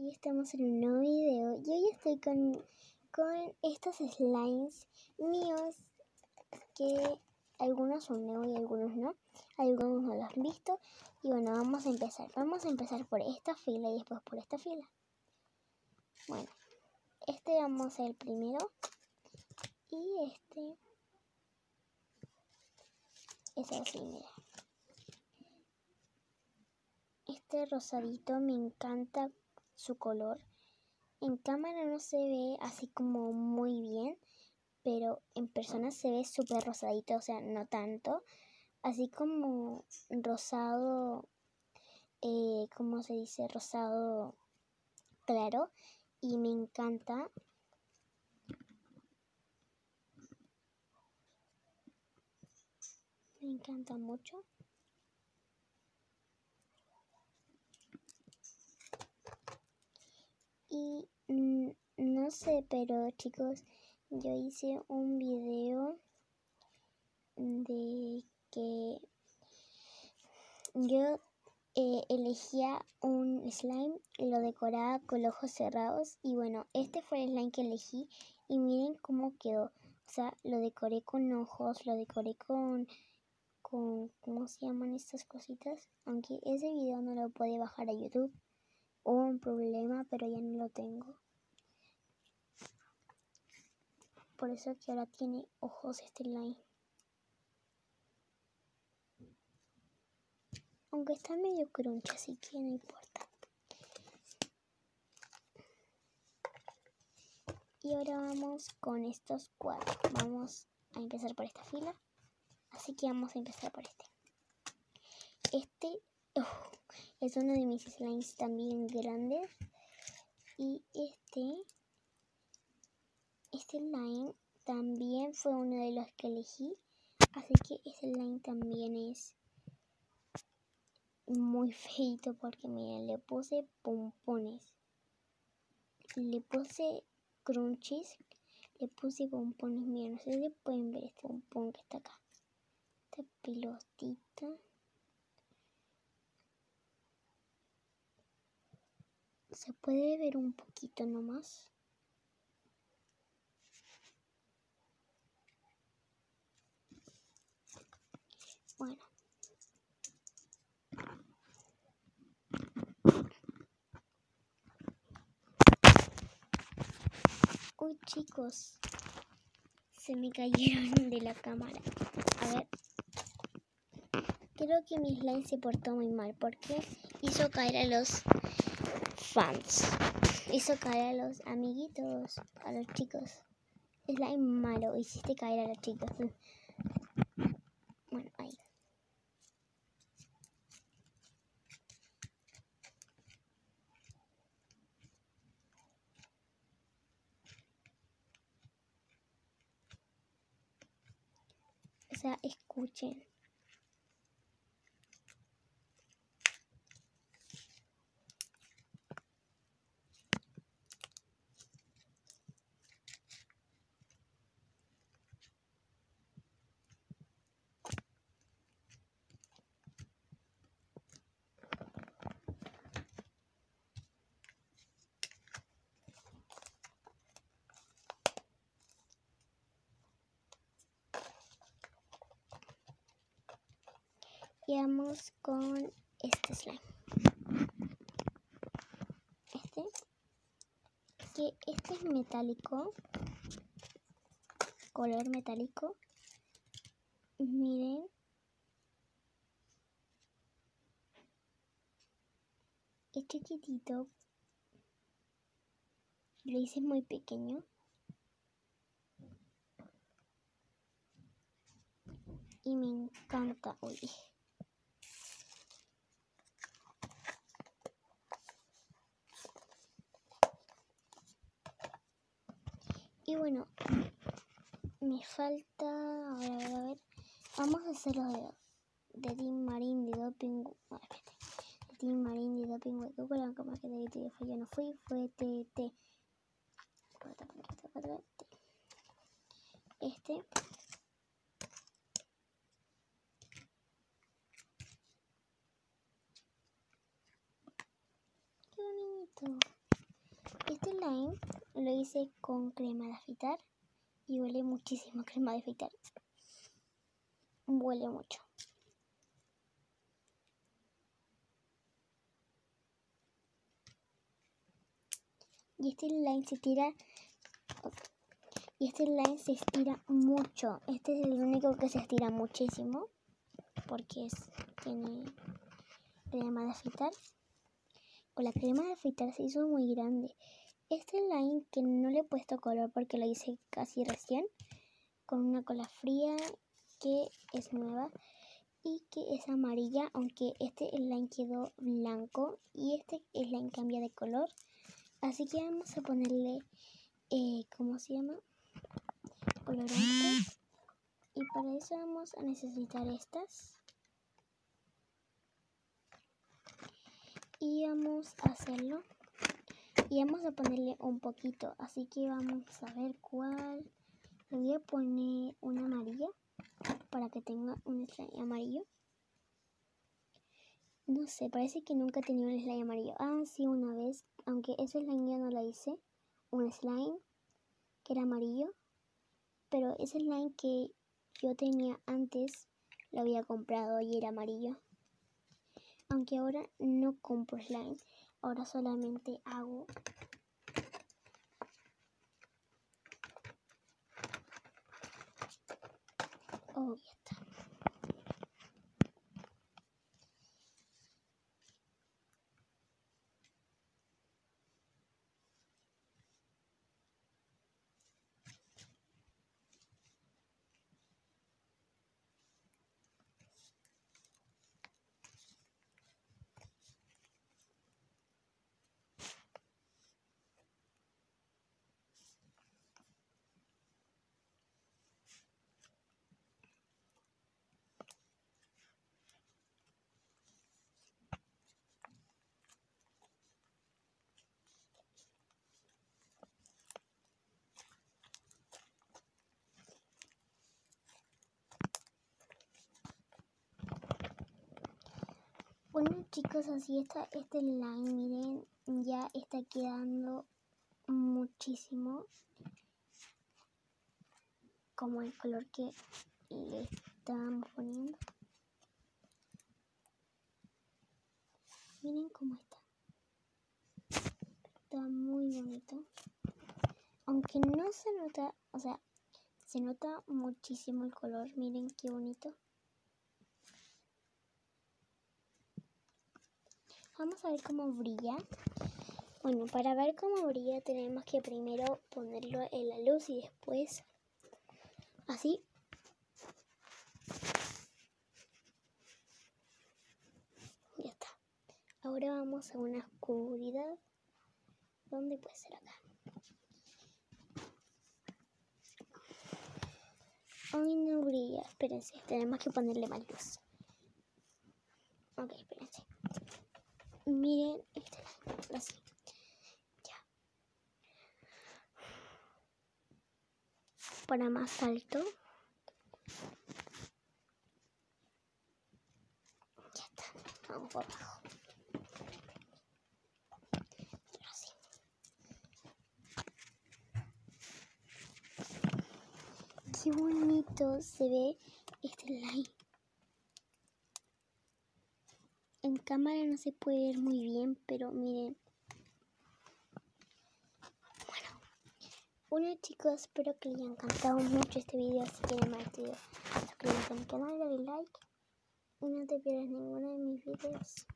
y estamos en un nuevo video y hoy estoy con estos slimes míos que algunos son nuevos y algunos no los han visto. Y bueno, vamos a empezar por esta fila y después por esta fila. Bueno, vamos a hacer el primero y es así, mira. Este rosadito me encanta su color. En cámara no se ve así como muy bien, pero en persona se ve súper rosadito, o sea, no tanto. Así como rosado, ¿cómo se dice? Rosado claro. Y me encanta. Me encanta mucho. Y no sé, pero chicos, yo hice un video de que yo elegía un slime y lo decoraba con los ojos cerrados. Y bueno, este fue el slime que elegí y miren cómo quedó. O sea, lo decoré con ojos, lo decoré con ¿cómo se llaman estas cositas? Aunque ese video no lo puede bajar a YouTube. Hubo un problema, pero ya no lo tengo. Por eso que ahora tiene ojos este slime. Aunque está medio crunch, así que no importa. Y ahora vamos con estos cuatro. Vamos a empezar por esta fila. Así que vamos a empezar por este. Es uno de mis slimes también grandes. Y este slime también fue uno de los que elegí. Así que ese slime también es muy feito porque miren, le puse pompones. Le puse crunchies. Le puse pompones. Miren, no sé si pueden ver este pompón que está acá. Esta pelotita. Se puede ver un poquito nomás. Bueno. Uy, chicos. Se me cayeron de la cámara. A ver. Creo que mi slime se portó muy mal porque hizo caer a los fans. Hizo caer a los amiguitos, a los chicos. Slime malo, hiciste caer a los chicos. Bueno, ahí. O sea, escuchen. Y vamos con este slime. Este es metálico. Color metálico. Miren. Es chiquitito. Lo hice muy pequeño. Y me encanta. Uy. Y bueno, me falta, a ver, vamos a hacer los dedos de Team Marine, de Doping, de Team Marine, de Doping, de Google, aunque más que de yo no fui, fue TT. Qué bonito. slime lo hice con crema de afeitar y huele muchísimo crema de afeitar. Huele mucho. Y este slime se tira. Y este slime se estira mucho. Este es el único que se estira muchísimo. Porque tiene crema de afeitar. Con la crema de afeitar se hizo muy grande. Este slime que no le he puesto color porque lo hice casi recién. Con una cola fría que es nueva. Y que es amarilla. Aunque este slime quedó blanco. Y este slime cambia de color. Así que vamos a ponerle, ¿cómo se llama? Colorante. Y para eso vamos a necesitar estas. Y vamos a hacerlo. Y vamos a ponerle un poquito. Así que vamos a ver cuál. Le voy a poner una amarilla. Para que tenga un slime amarillo. No sé, parece que nunca he tenido un slime amarillo. Ah, sí, una vez. Aunque ese slime ya no lo hice. Un slime que era amarillo. Pero ese slime que yo tenía antes lo había comprado y era amarillo. Aunque ahora no compro slime. Ahora solamente hago ya está. Bueno, chicos, así está este slime. Miren, ya está quedando muchísimo como el color que le estábamos poniendo. Miren cómo está. Está muy bonito. Aunque no se nota, o sea, se nota muchísimo el color. Miren qué bonito. Vamos a ver cómo brilla. Bueno, para ver cómo brilla tenemos que primero ponerlo en la luz y después así. Ya está. Ahora vamos a una oscuridad. ¿Dónde puede ser acá? Ay, no brilla. Espérense, tenemos que ponerle más luz. Ok, espérense. Miren, así. Ya. Para más alto. Ya está. Vamos por abajo. Así. Qué bonito se ve este slime. En cámara no se puede ver muy bien, pero miren. Bueno chicos, espero que les haya encantado mucho este video. Si quieren más videos, suscríbanse a mi canal, dale like y no te pierdas ninguno de mis videos.